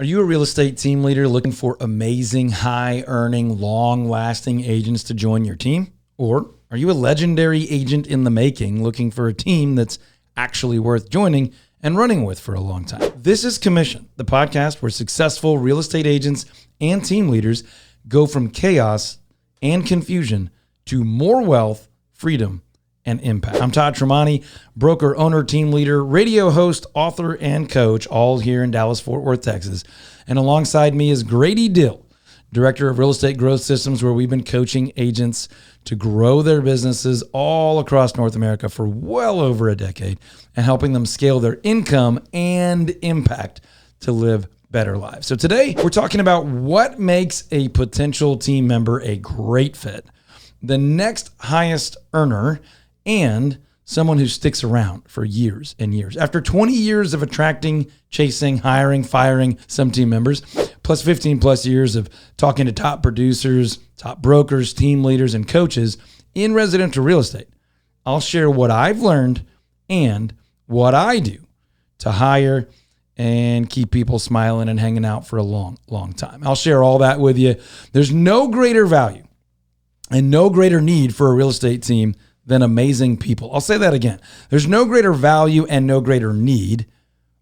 Are you a real estate team leader looking for amazing, high-earning, long-lasting agents to join your team? Or are you a legendary agent in the making looking for a team that's actually worth joining and running with for a long time? This is Commission, the podcast where successful real estate agents and team leaders go from chaos and confusion to more wealth, freedom, and impact. I'm Todd Tramonte, broker, owner, team leader, radio host, author, and coach, all here in Dallas-Fort Worth, Texas. And alongside me is Grady Dill, director of real estate growth systems, where we've been coaching agents to grow their businesses all across North America for well over a decade and helping them scale their income and impact to live better lives. So today we're talking about what makes a potential team member a great fit, the next highest earner, and someone who sticks around for years and years. After 20 years of attracting, chasing, hiring, firing some team members, plus 15 plus years of talking to top producers, top brokers, team leaders, and coaches in residential real estate, I'll share what I've learned and what I do to hire and keep people smiling and hanging out for a long, long time. I'll share all that with you. There's no greater value and no greater need for a real estate team than amazing people. I'll say that again. There's no greater value and no greater need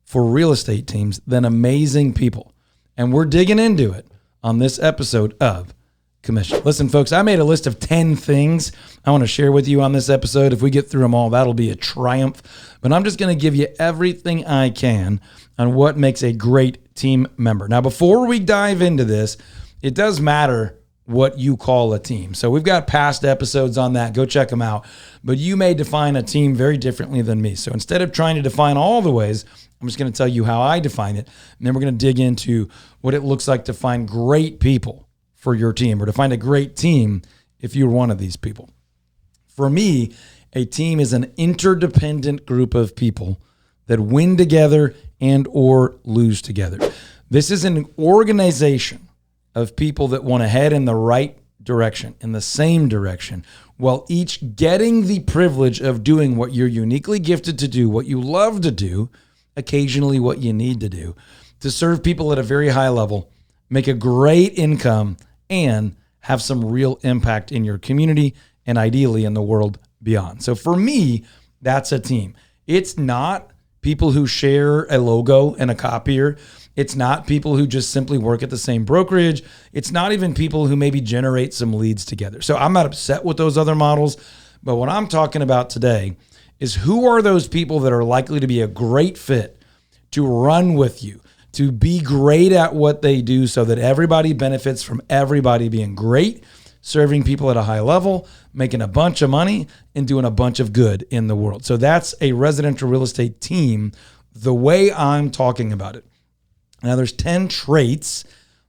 for real estate teams than amazing people. And we're digging into it on this episode of Commission. Listen, folks, I made a list of 10 things I want to share with you on this episode. If we get through them all, that'll be a triumph. But I'm just going to give you everything I can on what makes a great team member. Now, before we dive into this, it does matter what you call a team. So we've got past episodes on that. Go check them out. But you may define a team very differently than me. So instead of trying to define all the ways, I'm just going to tell you how I define it. And then we're going to dig into what it looks like to find great people for your team, or to find a great team if you're one of these people. For me, a team is an interdependent group of people that win together and or lose together. This is an organization of people that want to head in the right direction, in the same direction, while each getting the privilege of doing what you're uniquely gifted to do, what you love to do, occasionally what you need to do, to serve people at a very high level, make a great income, and have some real impact in your community and ideally in the world beyond. So for me, that's a team. It's not people who share a logo and a copier. It's not people who just simply work at the same brokerage. It's not even people who maybe generate some leads together. So I'm not upset with those other models, but what I'm talking about today is who are those people that are likely to be a great fit to run with you, to be great at what they do so that everybody benefits from everybody being great, serving people at a high level, making a bunch of money, and doing a bunch of good in the world. So that's a residential real estate team, the way I'm talking about it. Now, there's 10 traits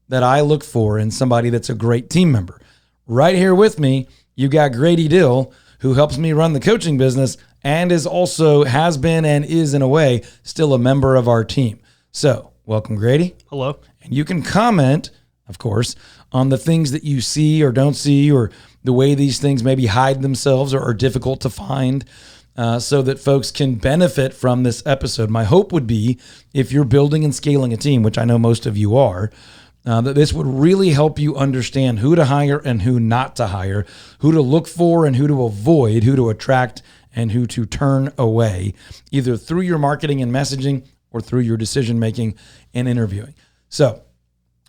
that I look for in somebody that's a great team member. Right here with me, you got Grady Dill, who helps me run the coaching business and is also, has been and is in a way, still a member of our team. So, welcome, Grady. Hello. And you can comment, of course, on the things that you see or don't see, or the way these things maybe hide themselves or are difficult to find, so that folks can benefit from this episode. My hope would be, if you're building and scaling a team, which I know most of you are, that this would really help you understand who to hire and who not to hire, who to look for and who to avoid, who to attract and who to turn away, either through your marketing and messaging or through your decision-making and interviewing. So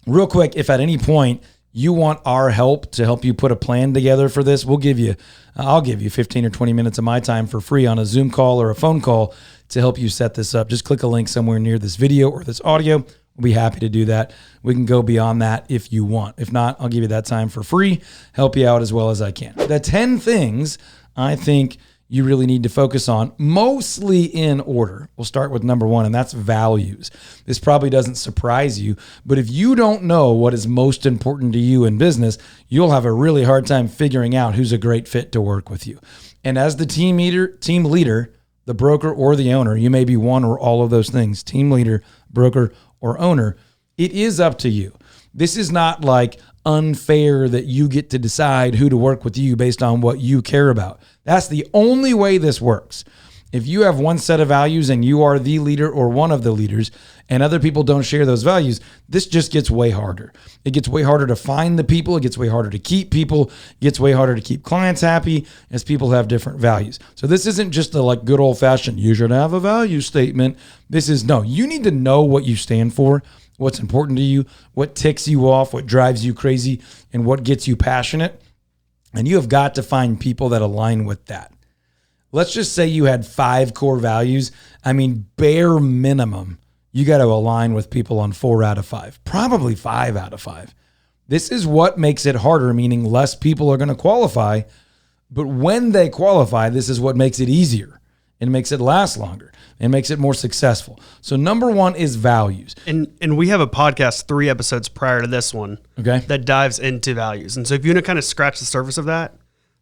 real quick, if at any point you want our help to help you put a plan together for this, I'll give you 15 or 20 minutes of my time for free on a Zoom call or a phone call to help you set this up. Just click a link somewhere near this video or this audio. We'll be happy to do that. We can go beyond that if you want. If not, I'll give you that time for free, help you out as well as I can. The 10 things I think you really need to focus on, mostly in order. We'll start with number 1, and that's values. This probably doesn't surprise you, but if you don't know what is most important to you in business, you'll have a really hard time figuring out who's a great fit to work with you. And as the team leader, the broker or the owner, you may be one or all of those things, team leader, broker, or owner, it is up to you. This is not like unfair that you get to decide who to work with you based on what you care about. That's the only way this works. If you have one set of values and you are the leader or one of the leaders and other people don't share those values, this just gets way harder. It gets way harder to find the people. It gets way harder to keep people. It gets way harder to keep clients happy as people have different values. So this isn't just a like good old fashioned, you should have a value statement. This is no, you need to know what you stand for, what's important to you, what ticks you off, what drives you crazy, and what gets you passionate. And you have got to find people that align with that. Let's just say you had 5 core values. I mean, bare minimum, you got to align with people on 4 out of 5, probably 5 out of 5. This is what makes it harder, meaning less people are going to qualify. But when they qualify, this is what makes it easier and makes it last longer and makes it more successful. So number 1 is values. And we have a podcast 3 episodes prior to this one that dives into values. And so if you want to kind of scratch the surface of that,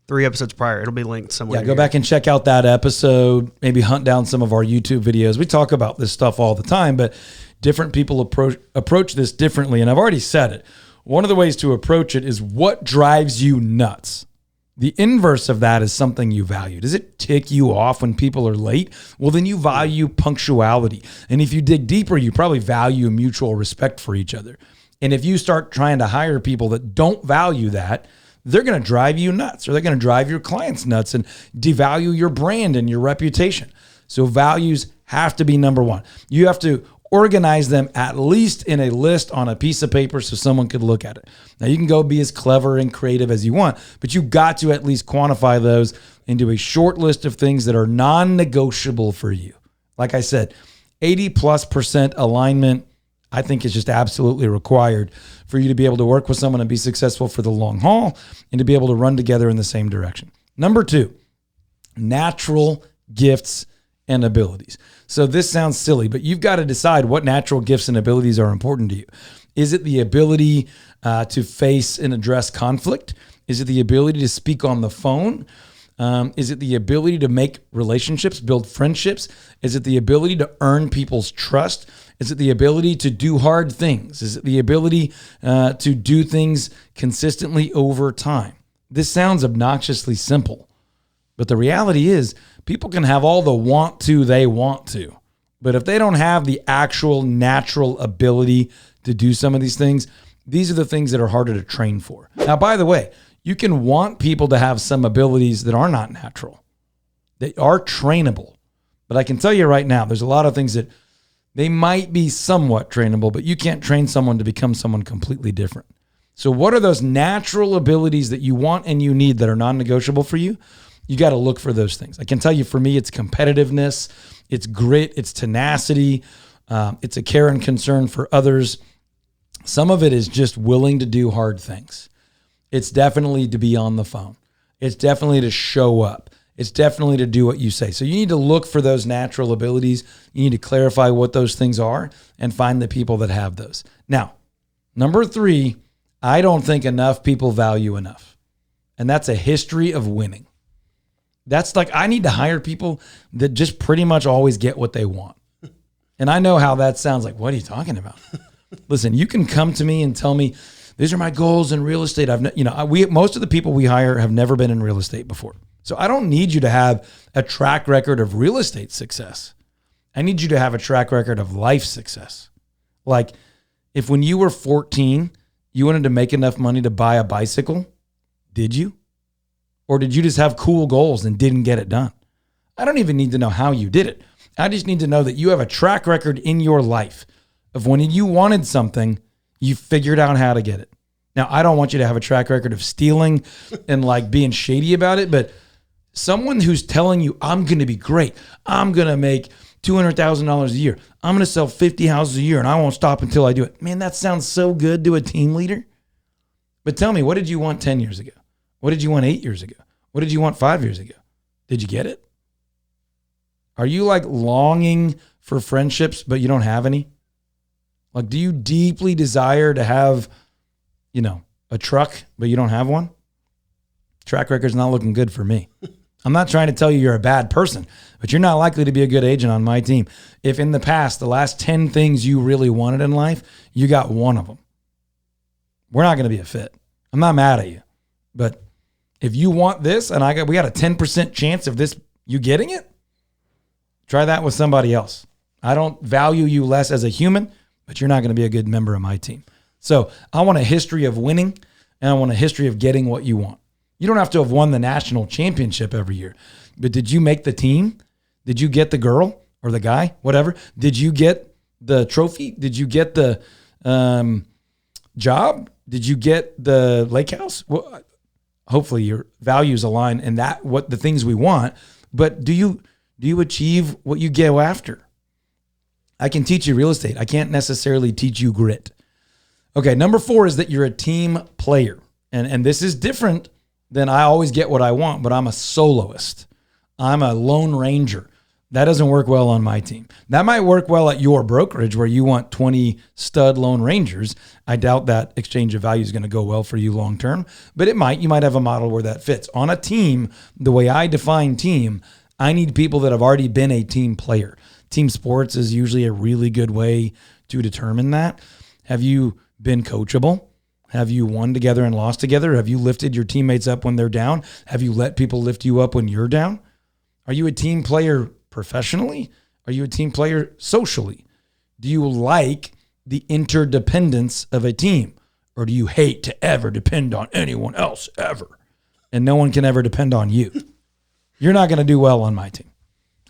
3 episodes prior, it'll be linked somewhere. Yeah, go back and check out that episode. Maybe hunt down some of our YouTube videos. We talk about this stuff all the time, but different people approach this differently. And I've already said it. One of the ways to approach it is what drives you nuts. The inverse of that is something you value. Does it tick you off when people are late? Well, then you value punctuality. And if you dig deeper, you probably value mutual respect for each other. And if you start trying to hire people that don't value that, they're going to drive you nuts, or they're going to drive your clients nuts and devalue your brand and your reputation. So values have to be number 1. You have to organize them at least in a list on a piece of paper so someone could look at it. Now, you can go be as clever and creative as you want, but you got to at least quantify those into a short list of things that are non-negotiable for you. Like I said, 80+% alignment, I think, is just absolutely required for you to be able to work with someone and be successful for the long haul and to be able to run together in the same direction. Number 2, natural gifts and abilities. So this sounds silly, but you've got to decide what natural gifts and abilities are important to you. Is it the ability to face and address conflict? Is it the ability to speak on the phone? Is it the ability to make relationships, build friendships? Is it the ability to earn people's trust? Is it the ability to do hard things? Is it the ability to do things consistently over time? This sounds obnoxiously simple, but the reality is people can have all the want to they want to, but if they don't have the actual natural ability to do some of these things, these are the things that are harder to train for. Now, by the way, you can want people to have some abilities that are not natural. They are trainable. But I can tell you right now, there's a lot of things that they might be somewhat trainable, but you can't train someone to become someone completely different. So what are those natural abilities that you want and you need that are non-negotiable for you? You got to look for those things. I can tell you, for me, it's competitiveness, it's grit, it's tenacity, it's a care and concern for others. Some of it is just willing to do hard things. It's definitely to be on the phone. It's definitely to show up. It's definitely to do what you say. So you need to look for those natural abilities. You need to clarify what those things are and find the people that have those. Now, number 3, I don't think enough people value enough. And that's a history of winning. That's like, I need to hire people that just pretty much always get what they want. And I know how that sounds like, what are you talking about? Listen, you can come to me and tell me, these are my goals in real estate. Most of the people we hire have never been in real estate before. So I don't need you to have a track record of real estate success. I need you to have a track record of life success. Like, if when you were 14, you wanted to make enough money to buy a bicycle, did you? Or did you just have cool goals and didn't get it done? I don't even need to know how you did it. I just need to know that you have a track record in your life of when you wanted something, you figured out how to get it. Now, I don't want you to have a track record of stealing and like being shady about it, but someone who's telling you, I'm going to be great. I'm going to make $200,000 a year. I'm going to sell 50 houses a year and I won't stop until I do it. Man, that sounds so good to a team leader. But tell me, what did you want 10 years ago? What did you want 8 years ago? What did you want 5 years ago? Did you get it? Are you like longing for friendships, but you don't have any? Like, do you deeply desire to have, a truck, but you don't have one? Track record's not looking good for me. I'm not trying to tell you you're a bad person, but you're not likely to be a good agent on my team. If in the past, the last 10 things you really wanted in life, you got one of them, we're not going to be a fit. I'm not mad at you, but if you want this and we got a 10% chance of this, you getting it, Try that with somebody else. I don't value you less as a human, but you're not going to be a good member of my team. So I want a history of winning, and I want a history of getting what you want. You don't have to have won the national championship every year, but did you make the team? Did you get the girl or the guy, whatever? Did you get the trophy? Did you get the job? Did you get the lake house? Well, hopefully your values align and that what the things we want, but do you achieve what you go after? I can teach you real estate. I can't necessarily teach you grit. Okay, number 4 is that you're a team player. And this is different than I always get what I want, but I'm a soloist. I'm a lone ranger. That doesn't work well on my team. That might work well at your brokerage where you want 20 stud lone rangers. I doubt that exchange of value is going to go well for you long term, but it might. You might have a model where that fits. On a team, the way I define team, I need people that have already been a team player. Team sports is usually a really good way to determine that. Have you been coachable? Have you won together and lost together? Have you lifted your teammates up when they're down? Have you let people lift you up when you're down? Are you a team player professionally? Are you a team player socially? Do you like the interdependence of a team? Or do you hate to ever depend on anyone else ever? And no one can ever depend on you. You're not going to do well on my team.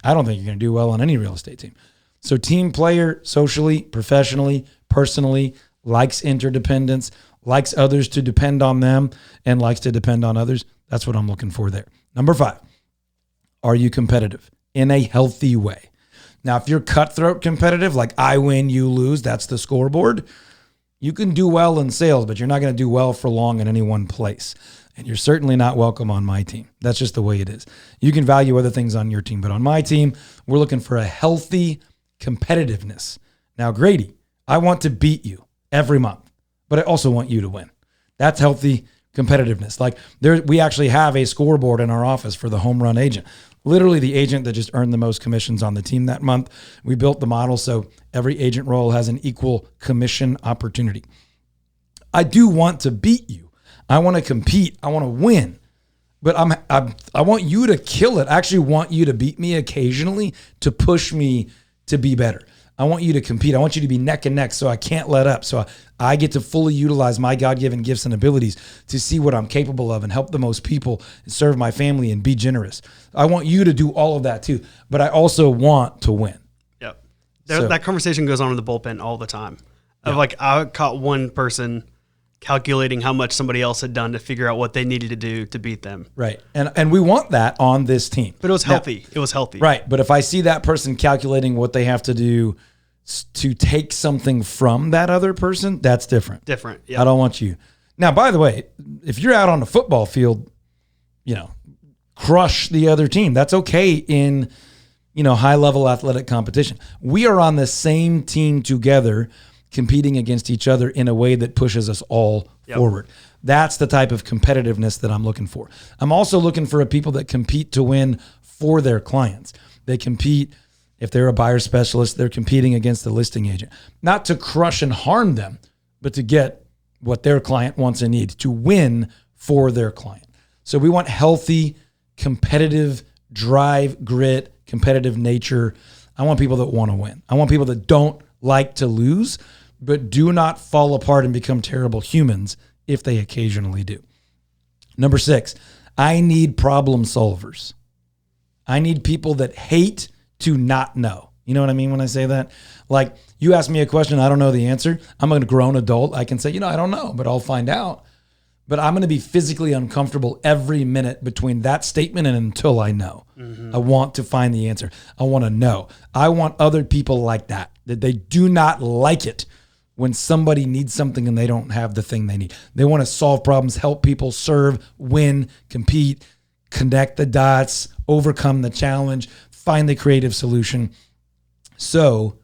I don't think you're going to do well on any real estate team. So team player, socially, professionally, personally, likes interdependence, likes others to depend on them, and likes to depend on others. That's what I'm looking for there. Number 5, are you competitive in a healthy way? Now, if you're cutthroat competitive, like I win, you lose, that's the scoreboard, you can do well in sales, but you're not going to do well for long in any one place. And you're certainly not welcome on my team. That's just the way it is. You can value other things on your team, but on my team, we're looking for a healthy competitiveness. Now, Grady, I want to beat you every month, but I also want you to win. That's healthy competitiveness. Like we actually have a scoreboard in our office for the home run agent. Literally the agent that just earned the most commissions on the team that month. We built the model so every agent role has an equal commission opportunity. I do want to beat you. I want to compete. I want to win. But I want you to kill it. I actually want you to beat me occasionally to push me to be better. I want you to compete. I want you to be neck and neck so I can't let up. So I get to fully utilize my God-given gifts and abilities to see what I'm capable of and help the most people and serve my family and be generous. I want you to do all of that too. But I also want to win. Yep. That conversation goes on in the bullpen all the time. Of like I caught one person calculating how much somebody else had done to figure out what they needed to do to beat them. Right. And we want that on this team. But it was healthy. It was healthy. Right. But if I see that person calculating what they have to do to take something from that other person, that's different. Different. Yeah. I don't want you. Now, by the way, if you're out on the football field, crush the other team. That's okay in, high level athletic competition. We are on the same team together, competing against each other in a way that pushes us all forward. That's the type of competitiveness that I'm looking for. I'm also looking for people that compete to win for their clients. They compete, if they're a buyer specialist, they're competing against the listing agent, not to crush and harm them, but to get what their client wants and needs, to win for their client. So we want healthy, competitive drive, grit, competitive nature. I want people that want to win. I want people that don't like to lose, but do not fall apart and become terrible humans if they occasionally do. Number 6, I need problem solvers. I need people that hate to not know. You know what I mean when I say that? Like you ask me a question, I don't know the answer. I'm a grown adult. I can say, I don't know, but I'll find out. But I'm going to be physically uncomfortable every minute between that statement and until I know. Mm-hmm. I want to find the answer. I want to know. I want other people like that they do not like it when somebody needs something and they don't have the thing they need. They want to solve problems, help people, serve, win, compete, connect the dots, overcome the challenge, find the creative solution. So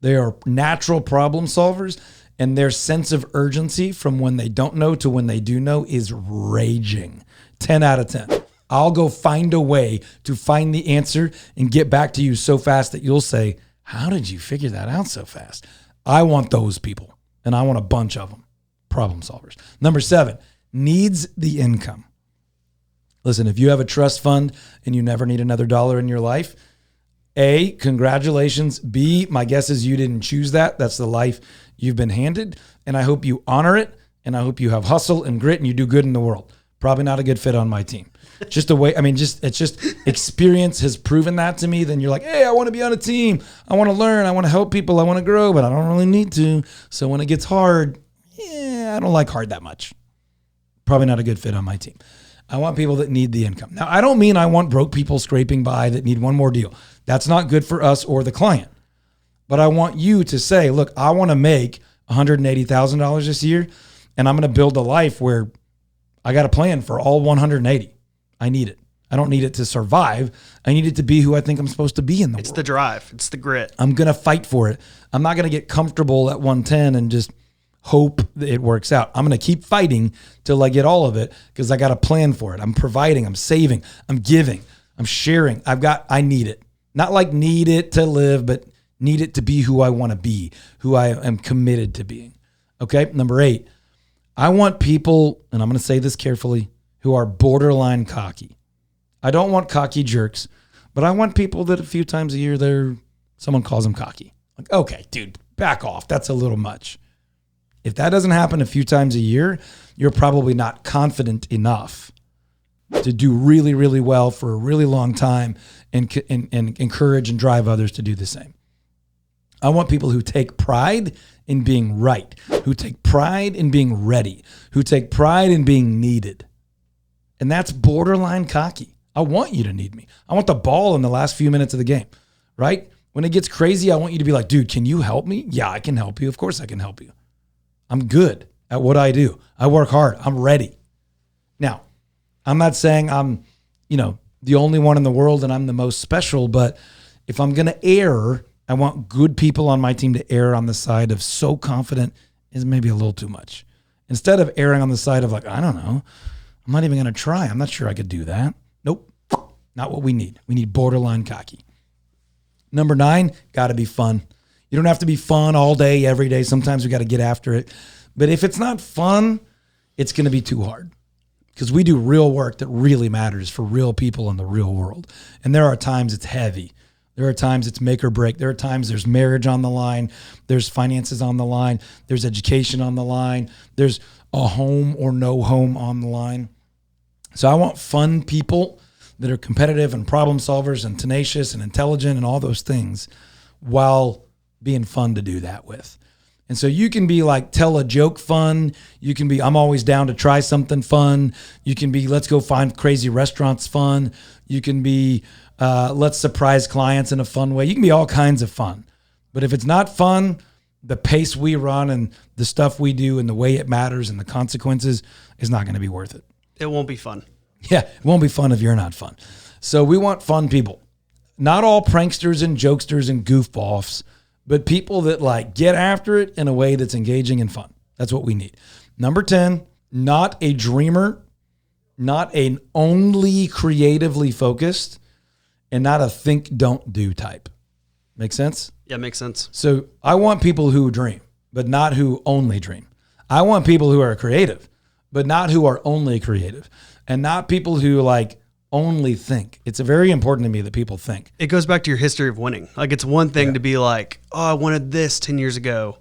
they are natural problem solvers, and their sense of urgency from when they don't know to when they do know is raging. 10 out of 10. I'll go find a way to find the answer and get back to you so fast that you'll say, how did you figure that out so fast? I want those people, and I want a bunch of them. Problem solvers. Number 7, needs the income. Listen, if you have a trust fund and you never need another dollar in your life, A, congratulations. B, my guess is you didn't choose that. That's the life you've been handed. And I hope you honor it. And I hope you have hustle and grit and you do good in the world. Probably not a good fit on my team. Just the way, it's just experience has proven that to me. Then you're like, hey, I want to be on a team. I want to learn. I want to help people. I want to grow, but I don't really need to. So when it gets hard, I don't like hard that much. Probably not a good fit on my team. I want people that need the income. Now, I don't mean I want broke people scraping by that need one more deal. That's not good for us or the client. But I want you to say, look, I want to make $180,000 this year, and I'm going to build a life where I got a plan for all 180. I need it. I don't need it to survive. I need it to be who I think I'm supposed to be in the world. It's the drive. It's the grit. I'm going to fight for it. I'm not going to get comfortable at 110 and just hope that it works out. I'm going to keep fighting till I get all of it because I got a plan for it. I'm providing, I'm saving, I'm giving, I'm sharing. I need it. Not like need it to live, but need it to be who I want to be, who I am committed to being. Okay. Number 8, I want people, and I'm going to say this carefully, who are borderline cocky. I don't want cocky jerks, but I want people that a few times a year, someone calls them cocky. Like, okay, dude, back off. That's a little much. If that doesn't happen a few times a year, you're probably not confident enough to do really, really well for a really long time and encourage and drive others to do the same. I want people who take pride in being right, who take pride in being ready, who take pride in being needed. And that's borderline cocky. I want you to need me. I want the ball in the last few minutes of the game, right? When it gets crazy, I want you to be like, dude, can you help me? Yeah, I can help you. Of course I can help you. I'm good at what I do. I work hard. I'm ready. Now, I'm not saying I'm, the only one in the world and I'm the most special, but if I'm going to err, I want good people on my team to err on the side of so confident is maybe a little too much. Instead of erring on the side of like, I don't know, I'm not even going to try. I'm not sure I could do that. Nope. Not what we need. We need borderline cocky. Number 9, got to be fun. You don't have to be fun all day, every day. Sometimes we got to get after it. But if it's not fun, it's going to be too hard because we do real work that really matters for real people in the real world. And there are times it's heavy. There are times it's make or break. There are times there's marriage on the line. There's finances on the line. There's education on the line. There's a home or no home on the line. So I want fun people that are competitive and problem solvers and tenacious and intelligent and all those things while being fun to do that with. And so you can be like, tell a joke fun. You can be, I'm always down to try something fun. You can be, let's go find crazy restaurants fun. You can be, let's surprise clients in a fun way. You can be all kinds of fun. But if it's not fun, the pace we run and the stuff we do and the way it matters and the consequences is not going to be worth it. It won't be fun. Yeah, it won't be fun if you're not fun. So we want fun people. Not all pranksters and jokesters and goofballs, but people that like get after it in a way that's engaging and fun. That's what we need. Number 10, not a dreamer, not an only creatively focused, and not a think, don't do type. Make sense? Yeah, makes sense. So I want people who dream, but not who only dream. I want people who are creative, but not who are only creative, and not people who like only think. It's very important to me that people think. It goes back to your history of winning. Like it's one thing to be like, oh, I wanted this 10 years ago.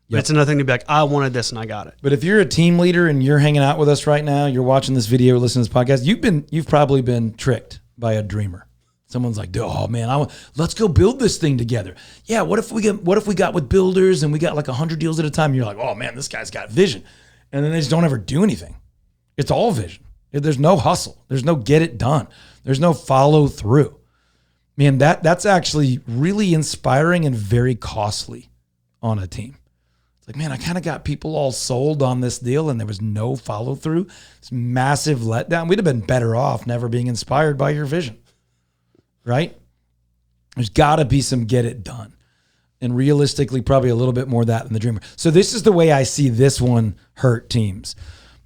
But it's another thing to be like, I wanted this and I got it. But if you're a team leader and you're hanging out with us right now, you're watching this video, listening to this podcast, you've probably been tricked by a dreamer. Someone's like, oh man, let's go build this thing together. Yeah, what if we got with builders and we got like 100 deals at a time? You're like, oh man, this guy's got vision. And then they just don't ever do anything. It's all vision. There's no hustle. There's no get it done. There's no follow through. Man, that's actually really inspiring and very costly on a team. It's like, man, I kind of got people all sold on this deal and there was no follow through. It's massive letdown. We'd have been better off never being inspired by your vision, right? There's got to be some get it done. And realistically, probably a little bit more of that than the dreamer. So this is the way I see this one hurt teams.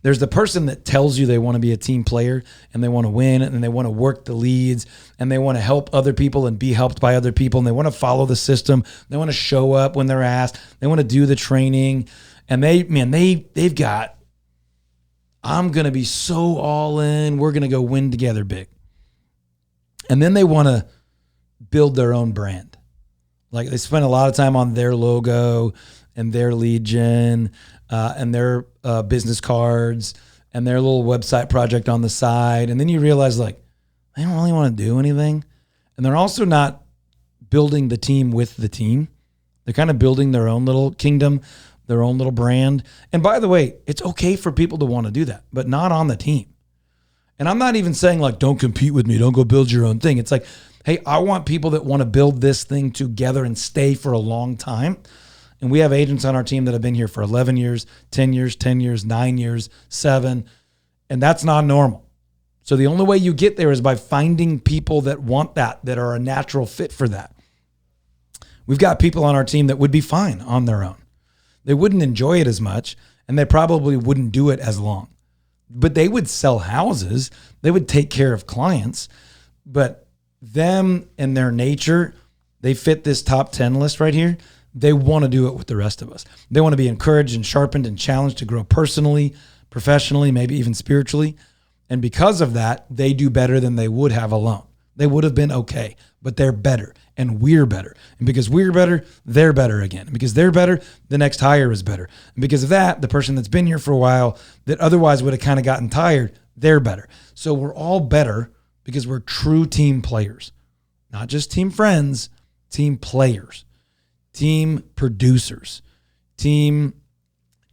There's the person that tells you they want to be a team player and they want to win and they want to work the leads and they want to help other people and be helped by other people and they want to follow the system. They want to show up when they're asked. They want to do the training. And they've got, I'm going to be so all in. We're going to go win together big. And then they want to build their own brand. Like they spend a lot of time on their logo and their lead gen and their business cards and their little website project on the side. And then you realize like, they don't really want to do anything. And they're also not building the team with the team. They're kind of building their own little kingdom, their own little brand. And by the way, it's okay for people to want to do that, but not on the team. And I'm not even saying like, don't compete with me, don't go build your own thing. It's like, hey, I want people that want to build this thing together and stay for a long time. And we have agents on our team that have been here for 11 years, 10 years, 10 years, 9 years, 7. And that's not normal. So the only way you get there is by finding people that want that are a natural fit for that. We've got people on our team that would be fine on their own. They wouldn't enjoy it as much, and they probably wouldn't do it as long. But they would sell houses. They would take care of clients. But them and their nature, they fit this top 10 list right here. They want to do it with the rest of us. They want to be encouraged and sharpened and challenged to grow personally, professionally, maybe even spiritually. And because of that, they do better than they would have alone. They would have been okay, but they're better and we're better. And because we're better, they're better again. And because they're better, the next hire is better. And because of that, the person that's been here for a while that otherwise would have kind of gotten tired, they're better. So we're all better because we're true team players, not just team friends, team players, team producers, team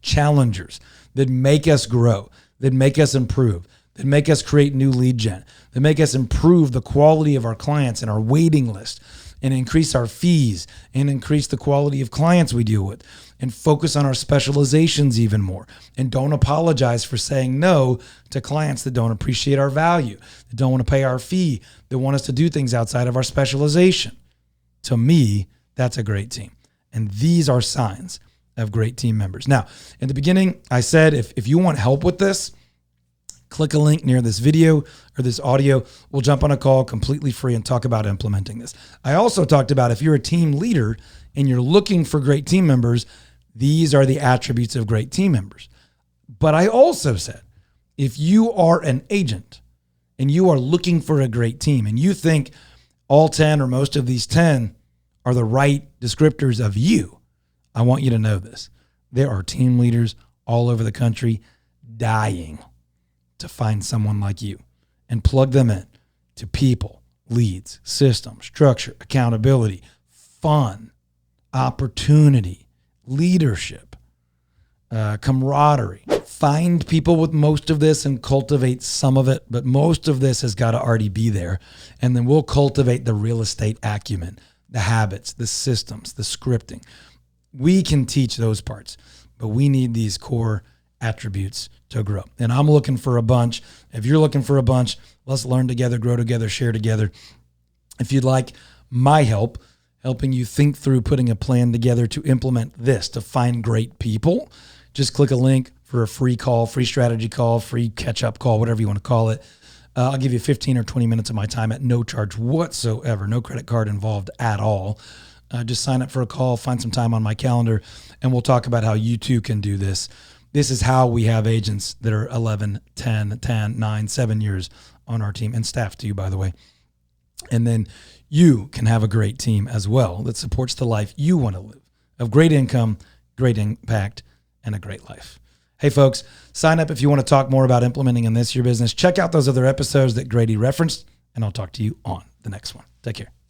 challengers that make us grow, that make us improve, that make us create new lead gen, that make us improve the quality of our clients and our waiting list and increase our fees and increase the quality of clients we deal with and focus on our specializations even more. And don't apologize for saying no to clients that don't appreciate our value, that don't want to pay our fee, that want us to do things outside of our specialization. To me, that's a great team. And these are signs of great team members. Now, in the beginning, I said, if you want help with this, click a link near this video or this audio. We'll jump on a call completely free and talk about implementing this. I also talked about if you're a team leader and you're looking for great team members, these are the attributes of great team members. But I also said, if you are an agent and you are looking for a great team and you think all 10 or most of these 10 are the right descriptors of you, I want you to know this. There are team leaders all over the country dying to find someone like you and plug them in to people, leads, system, structure, accountability, fun, opportunity, leadership, camaraderie. Find people with most of this and cultivate some of it, but most of this has got to already be there. And then we'll cultivate the real estate acumen, the habits, the systems, the scripting. We can teach those parts, but we need these core attributes to grow. And I'm looking for a bunch. If you're looking for a bunch, let's learn together, grow together, share together. If you'd like my help, helping you think through putting a plan together to implement this, to find great people, just click a link for a free call, free strategy call, free catch-up call, whatever you want to call it. I'll give you 15 or 20 minutes of my time at no charge whatsoever, no credit card involved at all. Just sign up for a call, find some time on my calendar, and we'll talk about how you too can do this. This is how we have agents that are 11, 10, 9, 7 years on our team, and staff too, by the way. And then you can have a great team as well that supports the life you want to live, of great income, great impact, and a great life. Hey folks, sign up if you want to talk more about implementing in this your business. Check out those other episodes that Grady referenced, and I'll talk to you on the next one. Take care.